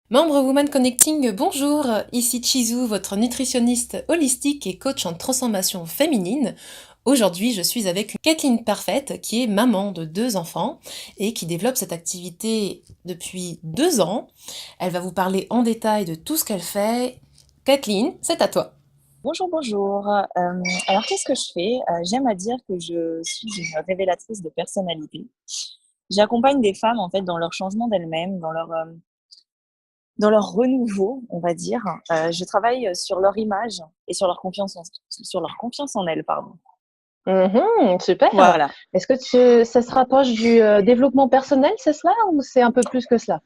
Membre Woman Connecting, bonjour, ici Chizou, votre nutritionniste holistique et coach en transformation féminine. Aujourd'hui, je suis avec Kathleen Parfaite, qui est maman de deux enfants et qui développe cette activité depuis 2 ans. Elle va vous parler en détail de tout ce qu'elle fait. Kathleen, c'est à toi. Bonjour, bonjour. Alors, qu'est-ce que je fais? J'aime à dire que je suis une révélatrice de personnalité. J'accompagne des femmes en fait dans leur changement d'elles-mêmes, dans leur renouveau, on va dire. Je travaille sur leur image et sur leur confiance en elles, pardon. Super. Voilà. Est-ce que ça se rapproche du développement personnel, c'est cela, ou c'est un peu plus que cela?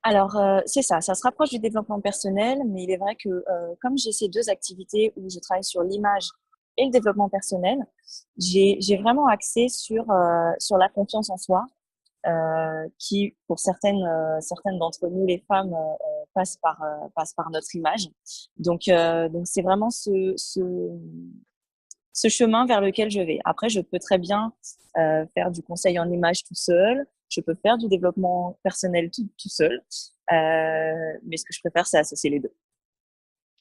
Alors, c'est ça, ça se rapproche du développement personnel, mais il est vrai que comme j'ai ces deux activités où je travaille sur l'image et le développement personnel, j'ai vraiment axé sur la confiance en soi, qui, pour certaines d'entre nous, les femmes, passe par notre image. Donc c'est vraiment ce chemin vers lequel je vais. Après, je peux très bien faire du conseil en image tout seul. Je peux faire du développement personnel tout seul. Mais ce que je préfère, c'est associer les deux.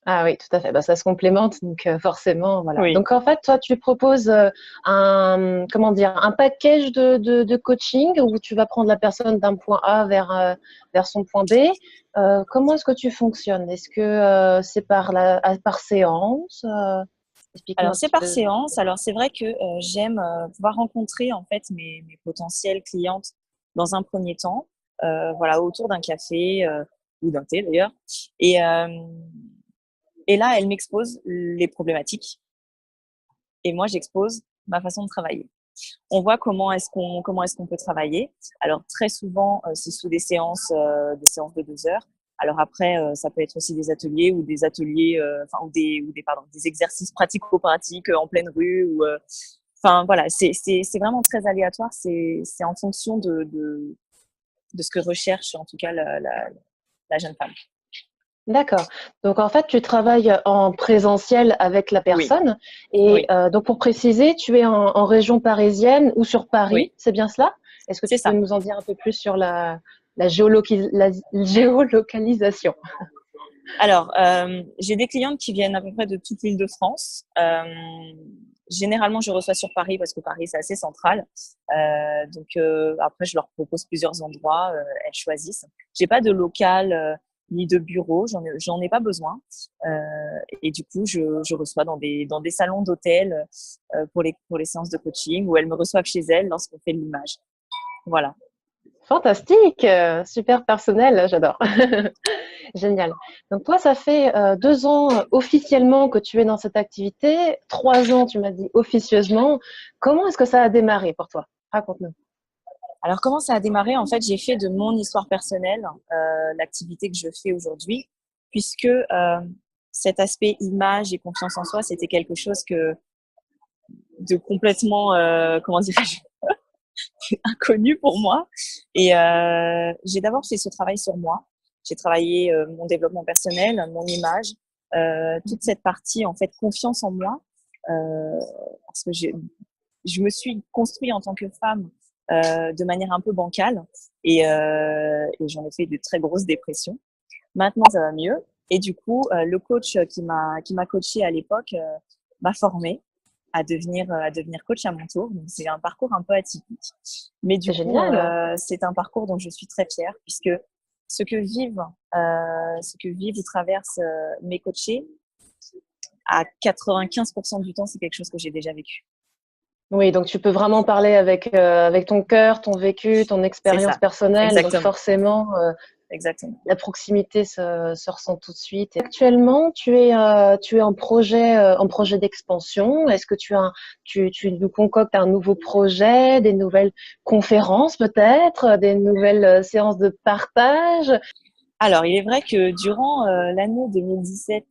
Ah oui, tout à fait. Bah, ça se complémente, donc forcément, voilà. Oui. Donc en fait, toi, tu proposes un, comment dire, un package de coaching où tu vas prendre la personne d'un point A vers son point B. Comment est-ce que tu fonctionnes? Est-ce que c'est par séance? Explique-moi Alors, un c'est petit par peu. séance. Alors, c'est vrai que j'aime pouvoir rencontrer en fait mes potentielles clientes dans un premier temps, voilà, autour d'un café ou d'un thé d'ailleurs. Et, euh, et là, elles m'exposent les problématiques et moi, j'expose ma façon de travailler. On voit comment est-ce qu'on peut travailler. Alors très souvent, c'est sous des séances de 2 heures. Alors après, ça peut être aussi des ateliers ou des ateliers, enfin des exercices pratico-pratiques en pleine rue enfin voilà, c'est vraiment très aléatoire. C'est en fonction de ce que recherche en tout cas la jeune femme. D'accord. Donc en fait, tu travailles en présentiel avec la Oui, personne. Et oui, donc pour préciser, tu es en région parisienne ou sur Paris, oui, c'est bien cela? Est-ce que c'est tu peux ça. nous en dire un peu plus sur la géolocalisation? Alors, j'ai des clientes qui viennent à peu près de toute l'Île-de-France. Généralement, je reçois sur Paris parce que Paris, c'est assez central. Après, je leur propose plusieurs endroits. Elles choisissent. J'ai pas de local ni de bureau. J'en ai pas besoin. Et du coup, je reçois dans des salons d'hôtel pour les séances de coaching où elles me reçoivent chez elles lorsqu'on fait de l'image. Voilà. Fantastique, super personnel, j'adore. Génial. Donc toi, ça fait 2 ans officiellement que tu es dans cette activité, 3 ans, tu m'as dit officieusement. Comment est-ce que ça a démarré pour toi? Raconte-nous. Alors, comment ça a démarré? En fait, j'ai fait de mon histoire personnelle l'activité que je fais aujourd'hui, puisque cet aspect image et confiance en soi, c'était quelque chose de complètement, comment dirais-je, inconnu pour moi. Et j'ai d'abord fait ce travail sur moi. J'ai travaillé mon développement personnel, mon image, toute cette partie en fait confiance en moi, euh, parce que je me suis construite en tant que femme de manière un peu bancale et j'en ai fait de très grosses dépressions. Maintenant, ça va mieux. Et du coup, le coach qui m'a coachée à l'époque m'a formée à devenir coach à mon tour. Donc, c'est un parcours un peu atypique. Mais du C'est coup, génial. c'est un parcours dont je suis très fière puisque ce que vivent ou traversent mes coachés, à 95% du temps, c'est quelque chose que j'ai déjà vécu. Oui, donc tu peux vraiment parler avec ton cœur, ton vécu, ton C'est expérience ça. personnelle. Donc Exactement. forcément, Exactement. la proximité se ressent tout de suite. Et actuellement, tu es en projet d'expansion. Est-ce que tu nous concoctes un nouveau projet, des nouvelles conférences peut-être, des nouvelles séances de partage? Alors, il est vrai que durant l'année 2017,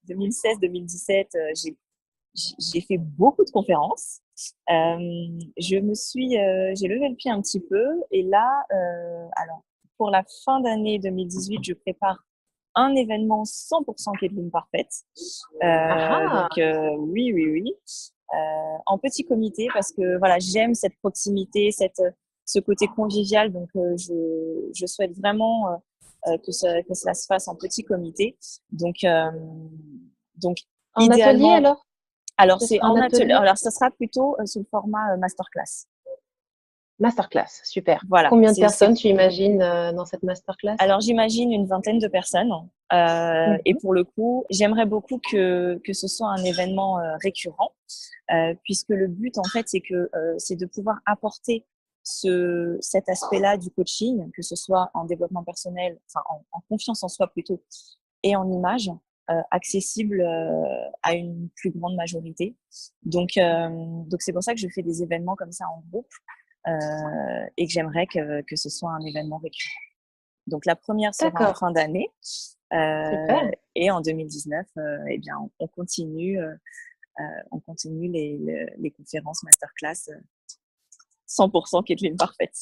2016-2017, j'ai fait beaucoup de conférences. J'ai levé le pied un petit peu et là, alors pour la fin d'année 2018, je prépare un événement 100% Kathleen Parfaite. Ah ah! Oui, oui, oui, en petit comité parce que voilà, j'aime cette proximité, ce côté convivial. Donc je souhaite vraiment que cela se fasse en petit comité. Donc, donc En atelier idéalement, alors? alors Ce c'est sera un en atelier. atelier? Alors ça sera plutôt sous le format masterclass. Masterclass, super. Voilà, Combien de personnes tu imagines dans cette masterclass? alors j'imagine une vingtaine de personnes. Et Mhm. pour le coup, j'aimerais beaucoup que ce soit un événement récurrent, puisque le but en fait c'est de pouvoir apporter cet aspect-là du coaching, que ce soit en développement personnel, enfin en confiance en soi plutôt, et en image, accessible à une plus grande majorité. Donc c'est pour ça que je fais des événements comme ça en groupe, et que j'aimerais que ce soit un événement récurrent. Donc la première sera en D'accord, fin d'année, super. et en 2019, eh bien on continue les conférences masterclass 100% Kathleen Parfaite.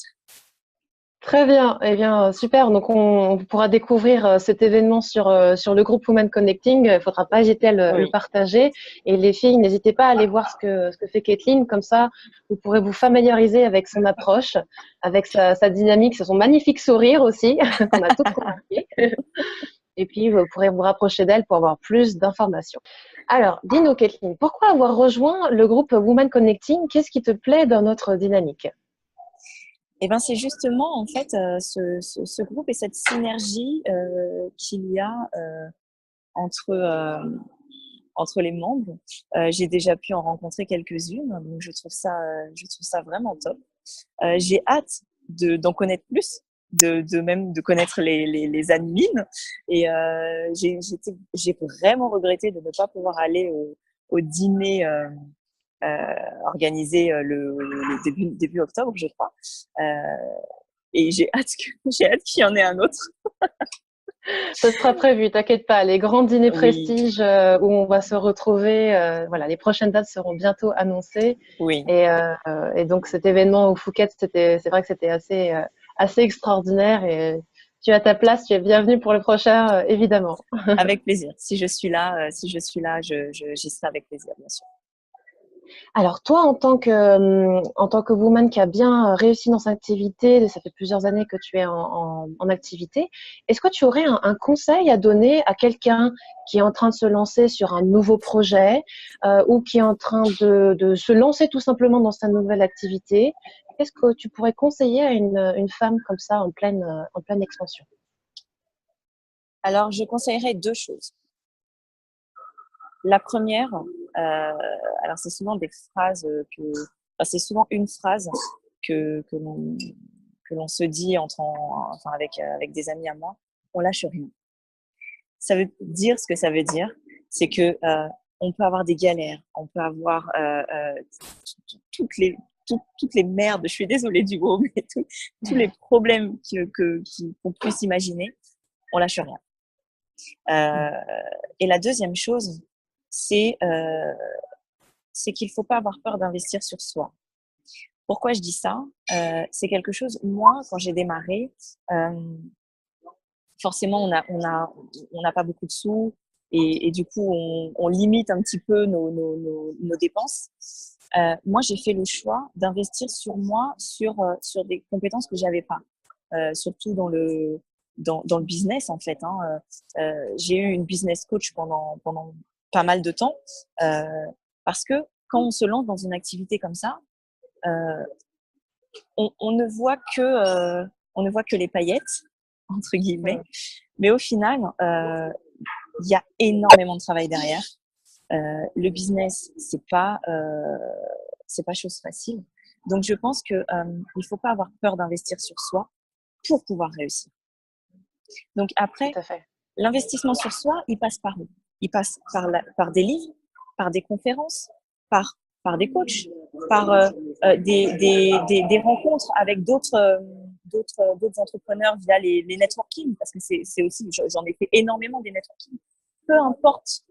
Très bien, eh bien, super. Donc, on pourra découvrir cet événement sur le groupe Women Connecting. Il ne faudra pas hésiter à le Oui, partager. Et les filles, n'hésitez pas à aller voir ce que fait Kathleen. Comme ça, vous pourrez vous familiariser avec son approche, avec sa dynamique, son magnifique sourire aussi, qu'on a toutes remarqué. Et puis, vous pourrez vous rapprocher d'elle pour avoir plus d'informations. Alors, dis-nous, Kathleen, pourquoi avoir rejoint le groupe Women Connecting? Qu'est-ce qui te plaît dans notre dynamique? et ben c'est justement en fait ce groupe et cette synergie qu'il y a entre entre les membres. J'ai déjà pu en rencontrer quelques-unes, donc je trouve ça vraiment top. J'ai hâte d'en connaître plus, même de connaître les admins. Et j'ai vraiment regretté de ne pas pouvoir aller au dîner organisé le début octobre, je crois. Et j'ai hâte qu'il y en ait un autre. Ça sera prévu, t'inquiète pas. Les grands dîners Oui, prestige où on va se retrouver, voilà, les prochaines dates seront bientôt annoncées. oui. Et donc cet événement au Phuket, c'est vrai que c'était assez extraordinaire. Et tu as ta place, tu es bienvenue pour le prochain, évidemment. Avec plaisir. Si je suis là, j'y serai avec plaisir, bien sûr. Alors toi, en tant que woman qui a bien réussi dans sa activité, ça fait plusieurs années que tu es en activité, est-ce que tu aurais un conseil à donner à quelqu'un qui est en train de se lancer sur un nouveau projet ou qui est en train de se lancer tout simplement dans sa nouvelle activité? Qu'est-ce que tu pourrais conseiller à une femme comme ça en pleine expansion? Alors, je conseillerais deux choses. La première, alors c'est souvent des phrases enfin, c'est souvent une phrase que, que l'on, que l'on se dit enfin, avec des amis à moi, on lâche rien. Ça veut dire ce que ça veut dire, c'est que on peut avoir des galères, on peut avoir toutes les toutes les merdes, je suis désolée du mot, mais tous les problèmes qu'on puisse imaginer, on lâche rien. Et la deuxième chose, c'est c'est qu'il ne faut pas avoir peur d'investir sur soi. Pourquoi je dis ça? C'est quelque chose, moi, quand j'ai démarré, euh, forcément, on n'a pas beaucoup de sous et du coup, on limite un petit peu nos dépenses. Moi, j'ai fait le choix d'investir sur moi, sur des compétences que j'avais pas, surtout dans le business en fait. Hein. J'ai eu une business coach pendant pas mal de temps parce que quand on se lance dans une activité comme ça, euh, on ne voit on ne voit que les paillettes entre guillemets, mais au final, il y a énormément de travail derrière. Le business, c'est pas chose facile. Donc, je pense que il faut pas avoir peur d'investir sur soi pour pouvoir réussir. Donc Tout après, à fait. l'investissement sur soi, il passe par où? Il passe par des livres, par des conférences, par des coachs, par des rencontres avec d'autres entrepreneurs via les networking, parce que c'est aussi, j'en ai fait énormément des networking. Peu importe,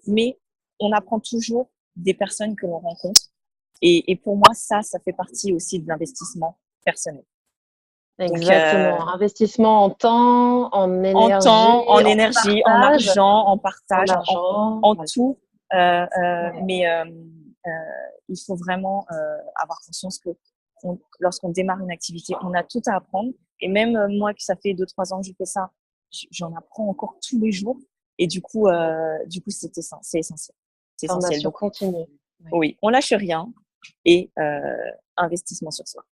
mais on apprend toujours des personnes que l'on rencontre. Et pour moi, ça fait partie aussi de l'investissement personnel. Donc, Exactement. Investissement en temps, en en énergie, temps, en en énergie, partage, en en partage, argent. en Voilà. tout. Ouais. Mais il faut vraiment avoir conscience que lorsqu'on démarre une activité, on a tout à apprendre. Et même moi, que ça fait 2, 3 ans que je fais ça, j'en apprends encore tous les jours. Et c'est essentiel. C'est essentiel. Formation Donc, continue. Oui. oui, on lâche rien et investissement sur soi.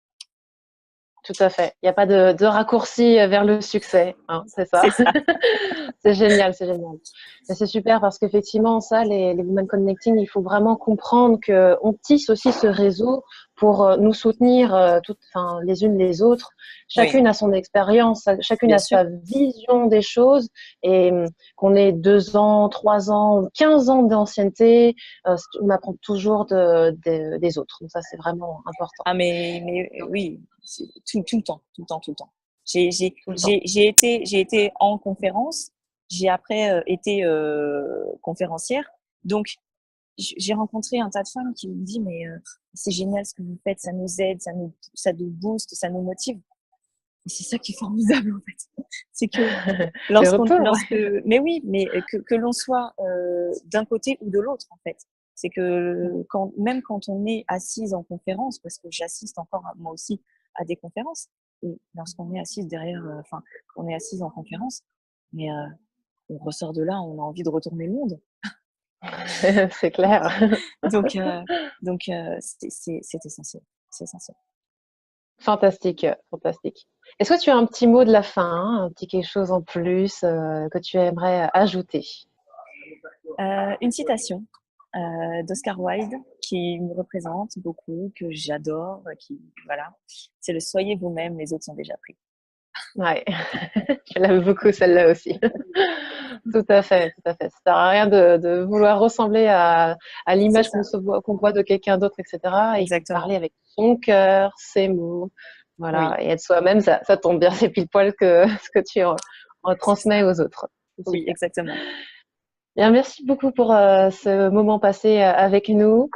Tout à fait. Il n'y a pas de raccourci vers le succès, hein, c'est ça. C'est ça. C'est génial, c'est génial. Et c'est super parce qu'effectivement, ça, les Women Connecting, il faut vraiment comprendre qu'on tisse aussi ce réseau pour nous soutenir enfin, les unes les autres. Chacune Oui, a son expérience, chacune bien a sûr. sa vision des choses et qu'on ait 2 ans, 3 ans, 15 ans d'ancienneté, on apprend toujours des autres. Donc ça, c'est vraiment important. Ah, mais oui, tout le temps, tout le temps, tout le temps. J'ai, j'ai, Tout le temps. j'ai été en conférence, j'ai après été conférencière. Donc, j'ai rencontré un tas de femmes qui me disent, mais c'est génial ce que vous faites, ça nous aide, ça nous booste, ça nous motive. Et c'est ça qui est formidable, en fait. C'est que Le retour. mais oui, mais que l'on soit d'un côté ou de l'autre, en fait. C'est que même quand on est assise en conférence, parce que j'assiste encore moi aussi à des conférences, et lorsqu'on est assise derrière, enfin, on est assise en conférence, mais on ressort de là, on a envie de retourner le monde. C'est clair. Donc, c'est essentiel. C'est essentiel. Fantastique, fantastique. Est-ce que tu as un petit mot de la fin, hein, un petit quelque chose en plus que tu aimerais ajouter? Une citation d'Oscar Wilde qui me représente beaucoup, que j'adore, voilà. C'est le soyez vous-même, les autres sont déjà pris. Ouais, je l'aime beaucoup celle-là aussi. Tout à fait, tout à fait. Ça sert à rien de vouloir ressembler à C'est l'image ça, qu'on voit de quelqu'un d'autre, etc. Il faut exactement. parler avec son cœur, ses mots, Oui, voilà, et être soi-même, ça tombe bien, c'est pile poil que ce que tu en c'est ça. transmets aux autres. C'est Oui, super. exactement. Bien, merci beaucoup pour ce moment passé avec nous.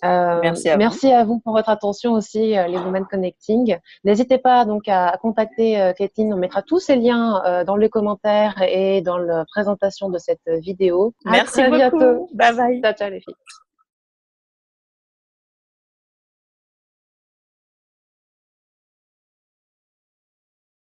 Merci à vous. Merci à vous pour votre attention aussi, les Women Connecting. N'hésitez pas donc à contacter Kathleen. On mettra tous ces liens dans les commentaires et dans la présentation de cette vidéo. À Merci très bientôt. beaucoup. Bye bye. Ciao, ciao les filles.